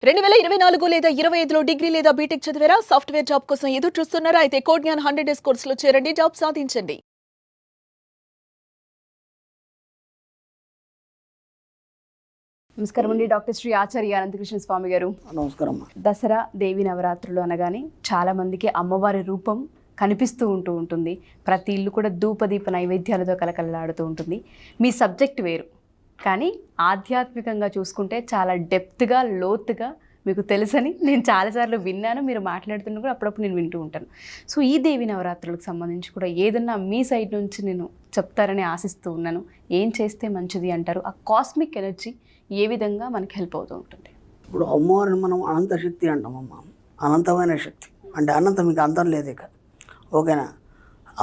2024 లేదా 25లో డిగ్రీ లేదా బీటెక్ చదివారా? సాఫ్ట్‌వేర్ జాబ్ కోసం ఎదురు చూస్తున్నారా? అయితే కోడ్ జ్ఞాన్ 100 డేస్ కోర్సులో చేరండి. జాబ్ సాధించండి. నమస్కారం అండి. డాక్టర్ శ్రీ ఆచార్య అనంతకృష్ణ స్వామి గారు. నమస్కారం. దసరా దేవి నవరాత్రులు అనగానే చాలా మందికి అమ్మవారి రూపం కనిపిస్తూ ఉంటుంది. ప్రతి ఇల్లు కూడా ధూపదీప నైవేద్యాలతో కలకలలాడుతూ ఉంటుంది. మీ సబ్జెక్ట్ వేరు, కానీ ఆధ్యాత్మికంగా చూసుకుంటే చాలా డెప్త్గా లోతుగా మీకు తెలుసని నేను చాలాసార్లు విన్నాను. మీరు మాట్లాడుతున్న కూడా అప్పుడప్పుడు నేను వింటూ ఉంటాను. సో ఈ దేవి నవరాత్రులకు సంబంధించి కూడా ఏదన్నా మీ సైడ్ నుంచి నేను చెప్తారని ఆశిస్తూ ఉన్నాను. ఏం చేస్తే మంచిది అంటారు? ఆ కాస్మిక్ ఎనర్జీ ఏ విధంగా మనకి హెల్ప్ అవుతూ ఉంటుంది? ఇప్పుడు అమ్మవారిని మనం అనంత శక్తి అంటామమ్మ. అనంతమైన శక్తి అంటే అనంతం, మీకు అంతం లేదు ఇక. ఓకేనా?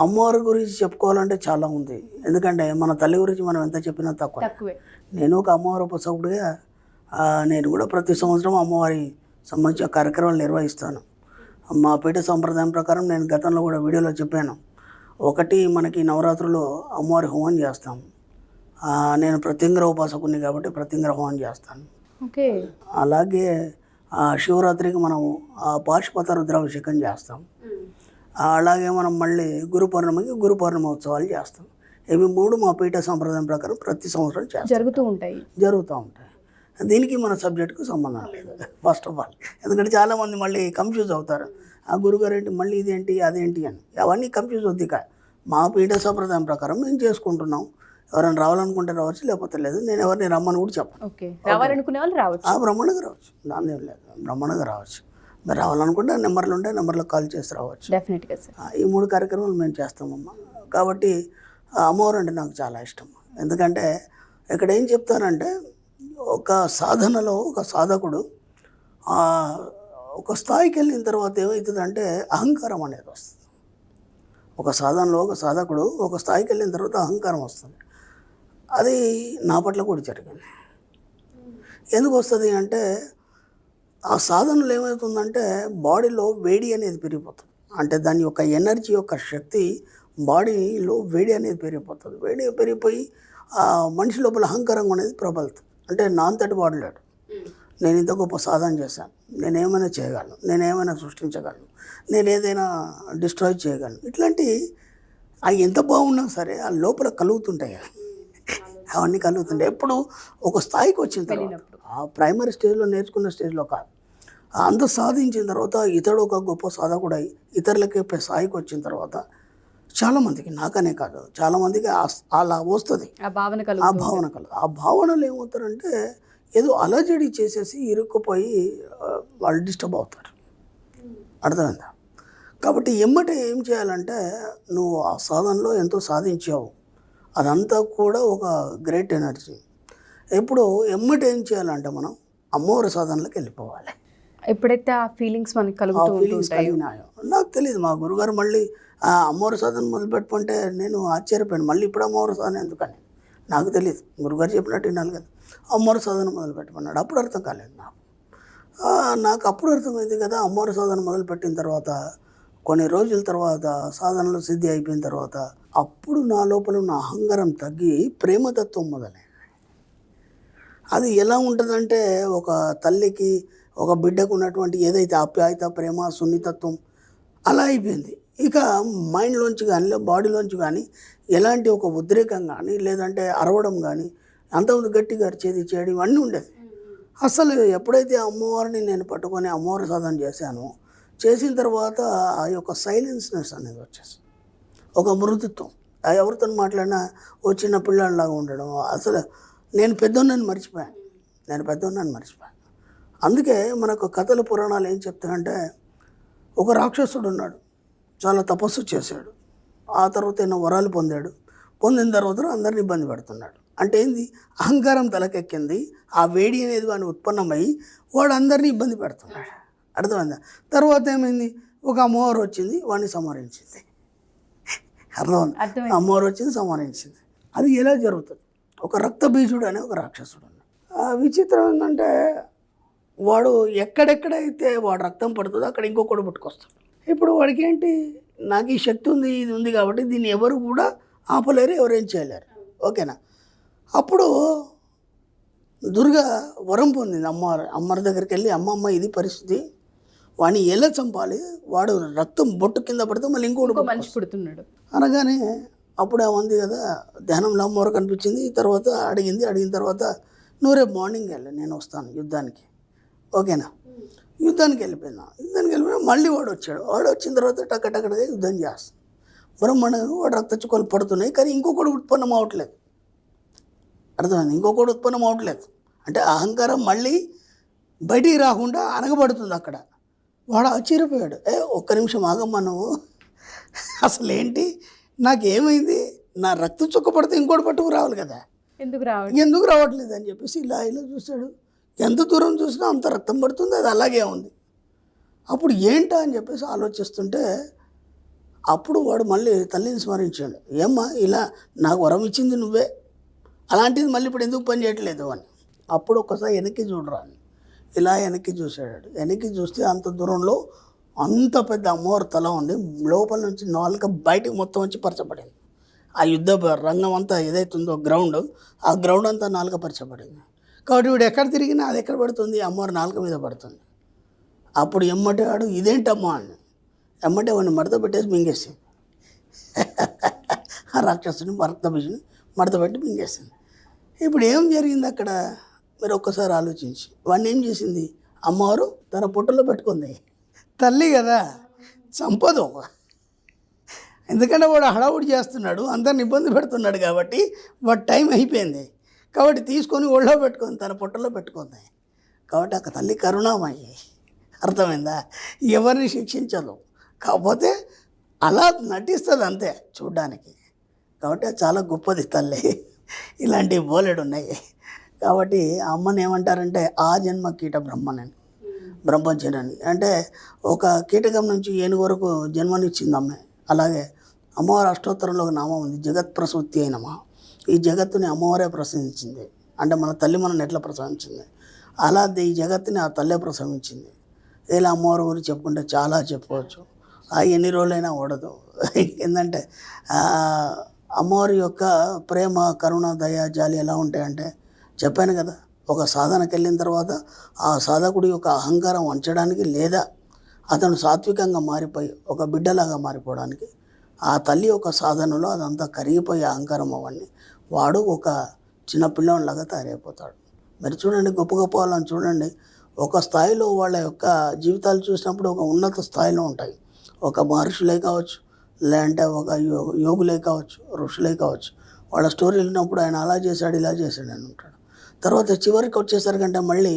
అమ్మవారి గురించి చెప్పుకోవాలంటే చాలా ఉంది. ఎందుకంటే మన తల్లి గురించి మనం ఎంత చెప్పినా తక్కువే. నేను ఒక అమ్మవారి ఉపసకుడిగా నేను కూడా ప్రతి సంవత్సరం అమ్మవారి సంబంధించిన కార్యక్రమాలు నిర్వహిస్తాను. మా పీఠ సంప్రదాయం ప్రకారం నేను గతంలో కూడా వీడియోలో చెప్పాను. ఒకటి, మనకి నవరాత్రుల్లో అమ్మవారి హోమం చేస్తాం. నేను ప్రత్యంగర ఉపాసకుని కాబట్టి ప్రత్యంగర హోమం చేస్తాను. ఓకే. అలాగే శివరాత్రికి మనం పాశుపత రుద్రాభిషేకం చేస్తాం. అలాగే మనం మళ్ళీ గురు పౌర్ణమికి గురు పౌర్ణమి ఉత్సవాలు చేస్తాం. ఇవి మూడు మా పీఠ సంప్రదాయం ప్రకారం ప్రతి సంవత్సరం చేస్తాం, జరుగుతూ ఉంటాయి. దీనికి మన సబ్జెక్టుకు సంబంధం లేదు ఫస్ట్ ఆఫ్ ఆల్. ఎందుకంటే చాలామంది మళ్ళీ కన్ఫ్యూజ్ అవుతారు. ఆ గురుగారు ఏంటి, మళ్ళీ ఇదేంటి అదేంటి అని. అవన్నీ కన్ఫ్యూజ్ అవుద్ది. మా పీఠ సంప్రదాయం ప్రకారం మేము చేసుకుంటున్నాం. ఎవరైనా రావాలనుకుంటే రావచ్చు, లేకపోతే లేదు. నేను ఎవరిని రమ్మని కూడా చెప్పను. రావాలనుకునే వాళ్ళు రావచ్చు, బ్రహ్మాండంగా రావచ్చు, దాని ఏం లేదు. బ్రహ్మాండంగా రావచ్చు. మీరు రావాలనుకుంటే నెంబర్లు ఉంటే నెంబర్లో కాల్ చేసి రావచ్చు. డెఫినెట్గా సార్. ఈ మూడు కార్యక్రమాలు మేము చేస్తామమ్మా. కాబట్టి అమ్మవారు అంటే నాకు చాలా ఇష్టం. ఎందుకంటే ఇక్కడ ఏం చెప్తారంటే, ఒక సాధనలో ఒక సాధకుడు ఒక స్థాయికి వెళ్ళిన తర్వాత ఏమవుతుందంటే అహంకారం అనేది వస్తుంది. ఒక సాధనలో ఒక సాధకుడు ఒక స్థాయికి వెళ్ళిన తర్వాత అహంకారం వస్తుంది. అది నా పట్ల కూడా జరిగింది. ఎందుకు వస్తుంది అంటే, ఆ సాధనలో ఏమవుతుందంటే బాడీలో వేడి అనేది పెరిగిపోతుంది. అంటే దాని యొక్క ఎనర్జీ యొక్క శక్తి బాడీలో వేడి అనేది పెరిగిపోతుంది. వేడి పెరిగిపోయి మనిషి లోపల అహంకారం అనేది ప్రబలుతుంది. అంటే నా అంతటి వాడు లేడు, నేను ఇంత గొప్ప సాధన చేశాను, నేనేమైనా చేయగలను, నేనేమైనా సృష్టించగలను, నేను ఏదైనా డిస్ట్రాయ్ చేయగలను. ఇట్లాంటి అవి ఎంత బాగున్నా సరే ఆ లోపల కలుగుతుంటాయి. అవన్నీ కలుగుతుంటాయి ఎప్పుడు ఒక స్థాయికి వచ్చిన తర్వాత. ఆ ప్రైమరీ స్టేజ్లో నేర్చుకున్న స్టేజ్లో కాదు. అంత సాధించిన తర్వాత ఇతడు ఒక గొప్ప సాధకుడై ఇతరులకి స్థాయికి వచ్చిన తర్వాత చాలామందికి, నాకనే కాదు చాలామందికి అలా వస్తుంది ఆ భావన కలదు. ఆ భావనలు ఏమవుతారంటే ఏదో అలజడి చేసేసి ఇరుక్కుపోయి వాళ్ళు డిస్టర్బ్ అవుతారు. అర్థమైందా? కాబట్టి ఎమ్మటే ఏం చేయాలంటే, నువ్వు ఆ సాధనలో ఎంతో సాధించావు, అదంతా కూడా ఒక గ్రేట్ ఎనర్జీ. ఎప్పుడు ఎమ్మటే ఏం చేయాలంటే మనం అమ్మవారి సాధనలోకి వెళ్ళిపోవాలి. ఎప్పుడైతే ఆ ఫీలింగ్స్ మనకి కలిగినాయో, నాకు తెలియదు. మా గురుగారు మళ్ళీ అమ్మవారి సాధన మొదలుపెట్టుకుంటే నేను ఆశ్చర్యపోయాను. మళ్ళీ ఇప్పుడు అమ్మవారి సాధన ఎందుకని నాకు తెలియదు. గురుగారు చెప్పినట్టు వినాలి కదా. అమ్మవారి సాధన మొదలుపెట్టమన్నాడు. అప్పుడు అర్థం కాలేదు నాకు అప్పుడు అర్థమైంది కదా. అమ్మవారి సాధన మొదలుపెట్టిన తర్వాత కొన్ని రోజుల తర్వాత సాధనలో సిద్ధి అయిపోయిన తర్వాత అప్పుడు నా లోపల ఉన్న అహంకారం తగ్గి ప్రేమతత్వం మొదలైంది. అది ఎలా ఉంటుందంటే, ఒక తల్లికి ఒక బిడ్డకు ఉన్నటువంటి ఏదైతే ఆప్యాయత, ప్రేమ, సున్నితత్వం అలా అయిపోయింది. ఇక మైండ్లోంచి కానీ బాడీలోంచి కానీ ఎలాంటి ఒక ఉద్రేకం కానీ లేదంటే అరవడం కానీ, అంతకుముందు గట్టిగా అరిచేది చేయడం ఇవన్నీ ఉండేది. అసలు ఎప్పుడైతే అమ్మవారిని నేను పట్టుకొని అమ్మవారి సాధన చేశానో, చేసిన తర్వాత ఆ యొక్క సైలెన్స్నెస్ అనేది వచ్చేసి ఒక మృదుత్వం. ఎవరితో మాట్లాడినా ఓ చిన్న పిల్లలాగా ఉండడం. అసలు నేను పెద్దోన్నని మర్చిపోయాను. అందుకే మనకు కథల పురాణాలు ఏం చెప్తాయంటే, ఒక రాక్షసుడు ఉన్నాడు, చాలా తపస్సు చేశాడు, ఆ తర్వాత ఎన్నో వరాలు పొందిన తర్వాత అందరిని ఇబ్బంది పెడుతున్నాడు. అంటే ఏంది, అహంకారం తలకెక్కింది. ఆ వేడి అనేది వాడిని ఉత్పన్నమై వాడు అందరినీ ఇబ్బంది పెడుతున్నాడు. అర్థమైందా? తర్వాత ఏమైంది, ఒక అమ్మవారు వచ్చింది, వాడిని సంహరించింది. అర్థమైంది? అమ్మవారు వచ్చింది, సంహరించింది. అది ఎలా జరుగుతుంది? ఒక రక్తబీజుడు అనే ఒక రాక్షసుడు ఉన్నాడు. విచిత్రం ఏంటంటే, వాడు ఎక్కడెక్కడైతే వాడు రక్తం పడుతుందో అక్కడ ఇంకొకడు పుట్టుకొస్తాడు. ఇప్పుడు వాడికి ఏంటి, నాకు ఈ శక్తి ఉంది, ఇది ఉంది కాబట్టి దీన్ని ఎవరు కూడా ఆపలేరు, ఎవరేం చేయలేరు. ఓకేనా? అప్పుడు దుర్గ వరం పొందింది అమ్మవారి దగ్గరికి వెళ్ళి అమ్మమ్మ ఇది పరిస్థితి, వాడిని ఎలా చంపాలి, వాడు రక్తం బొట్టు కింద పడితే మళ్ళీ ఇంకో ఇంకోటి మనిషి పుడుతున్నాడు. అనగానే అప్పుడే ఉంది కదా ధ్యానంలో అమ్మవారు కనిపించింది. తర్వాత అడిగిన తర్వాత నువ్వు రేపు మార్నింగ్ వెళ్ళి నేను వస్తాను యుద్ధానికి, ఓకేనా? యుద్ధానికి వెళ్ళిపోయినా మళ్ళీ వాడు వచ్చిన తర్వాత టక్కటక్కడగా యుద్ధం చేస్తాను. బ్రహ్మాండంగా వాడు రక్త చుక్కలు పడుతున్నాయి, కానీ ఇంకొకటి ఉత్పన్నం అవ్వట్లేదు. అర్థమైంది? ఇంకొకటి ఉత్పన్నం అవ్వట్లేదు అంటే అహంకారం మళ్ళీ బయటికి రాకుండా అనగబడుతుంది అక్కడ. వాడు ఆశ్చర్యపోయాడు, ఒక్క నిమిషం ఆగమ్మా నువ్వు, అసలు ఏంటి నాకేమైంది, నా రక్తం చుక్క పడితే ఇంకోటి పట్టుకు రావాలి కదా, ఎందుకు రావట్లేదు అని చెప్పేసి ఇలా చూశాడు. ఎంత దూరం చూసినా అంత రక్తం పడుతుంది, అది అలాగే ఉంది. అప్పుడు ఏంటా అని చెప్పేసి ఆలోచిస్తుంటే అప్పుడు వాడు మళ్ళీ తల్లిని స్మరించాడు. ఏమ్మా ఇలా నాకు వరం ఇచ్చింది నువ్వే, అలాంటిది మళ్ళీ ఇప్పుడు ఎందుకు పని చేయట్లేదు అని. అప్పుడు ఒక్కసారి వెనక్కి చూడరా అని ఇలా వెనక్కి చూశాడు. వెనక్కి చూస్తే అంత దూరంలో అంత పెద్ద అమ్మవారి తల ఉంది, లోపల నుంచి నాలుక బయటకు మొత్తం వచ్చి పరచబడింది. ఆ యుద్ధ రంగం అంతా ఏదైతుందో గ్రౌండ్, ఆ గ్రౌండ్ అంతా నాలుక పరచబడింది. కాబట్టి వీడు ఎక్కడ తిరిగినా అది ఎక్కడ పడుతుంది, అమ్మవారి నాలుక మీద పడుతుంది. అప్పుడు ఎమ్మటే వాడు ఇదేంటమ్మా అని ఎమ్మటే వాడిని మడత పెట్టేసి మింగేసింది. ఆ రాక్షసుని మడత పెట్టి మింగేసింది. ఇప్పుడు ఏం జరిగింది అక్కడ మీరు ఒక్కసారి ఆలోచించి, వాడిని ఏం చేసింది అమ్మవారు తన పొట్టలో పెట్టుకుంది. తల్లి కదా, చంపదు. ఎందుకంటే వాడు హడావుడి చేస్తున్నాడు, అందరిని ఇబ్బంది పెడుతున్నాడు కాబట్టి వాడు టైం అయిపోయింది. కాబట్టి తీసుకొని ఒళ్ళో పెట్టుకుంది, తన పొట్టలో పెట్టుకుంది. కాబట్టి అక్కడ తల్లి కరుణామయ్యి, అర్థమైందా? ఎవరిని శిక్షించదు, కాకపోతే అలా నటిస్తుంది అంతే చూడ్డానికి. కాబట్టి అది చాలా గొప్పది తల్లి. ఇలాంటివి బోలెడు ఉన్నాయి. కాబట్టి ఆ అమ్మని ఏమంటారంటే ఆ జన్మ కీట బ్రహ్మచర్యని, అంటే ఒక కీటకం నుంచి ఏనుగు వరకు జన్మనిచ్చింది అమ్మాయి. అలాగే అమ్మవారి అష్టోత్తరంలో ఒక నామం ఉంది, జగత్ ప్రసూతి అయినమా. ఈ జగత్తుని అమ్మవారే ప్రసవించింది. అంటే మన తల్లి మనల్ని ఎట్లా ప్రసవించింది, అలా ఈ జగత్తుని ఆ తల్లే ప్రసవించింది. ఇలా అమ్మవారి గురించి చెప్పుకుంటే చాలా చెప్పుకోవచ్చు, ఎన్ని రోజులైనా ఓడదు. ఏంటంటే అమ్మవారి యొక్క ప్రేమ, కరుణ, దయ, జాలి ఎలా ఉంటాయంటే చెప్పాను కదా, ఒక సాధనకి వెళ్ళిన తర్వాత ఆ సాధకుడి యొక్క అహంకారం వంచడానికి, లేదా అతను సాత్వికంగా మారిపోయి ఒక బిడ్డలాగా మారిపోవడానికి ఆ తల్లి యొక్క సాధనలో అదంతా కరిగిపోయి అహంకారం అవన్నీ వాడు ఒక చిన్న పిల్లవాడిలాగా తయారైపోతాడు. మరి చూడండి, గొప్ప గొప్ప వాళ్ళని చూడండి, ఒక స్థాయిలో వాళ్ళ యొక్క జీవితాలు చూసినప్పుడు ఒక ఉన్నత స్థాయిలో ఉంటాయి. ఒక మహర్షులే కావచ్చు, లేదంటే ఒక యోగులే కావచ్చు, ఋషులే కావచ్చు. వాళ్ళ స్టోరీ వెళ్ళినప్పుడు ఆయన అలా చేశాడు, ఇలా చేశాడు అని ఉంటాడు. తర్వాత చివరికి వచ్చేసరికంటే మళ్ళీ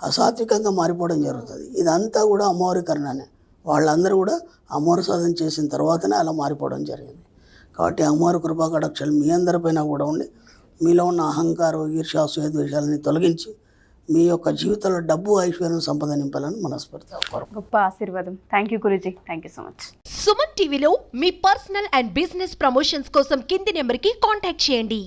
అసాత్వికంగా మారిపోవడం జరుగుతుంది. ఇదంతా కూడా అమ్మవారి కరుణనే. వాళ్ళందరూ కూడా అమ్మవారి సాధన చేసిన తర్వాతనే అలా మారిపోవడం జరిగింది. కాబట్టి అమ్మవారి కృపా కటాక్షాలు మీ అందరిపైన కూడా ఉండి, మీలో ఉన్న అహంకారం, ఈర్ష్య, అసూయ, ద్వేషాలని తొలగించి మీ యొక్క జీవితంలో డబ్బు, ఐశ్వర్యం, సంపద నింపాలని మనస్ఫూర్తిగా కోరుకుంటున్నాను. గొప్ప ఆశీర్వాదం. Thank you Guruji, thank you so much. Suman టీవీలో మీ పర్సనల్ అండ్ బిజినెస్ ప్రమోషన్స్ కోసం కింది నెంబర్కి కాంటాక్ట్ చేయండి.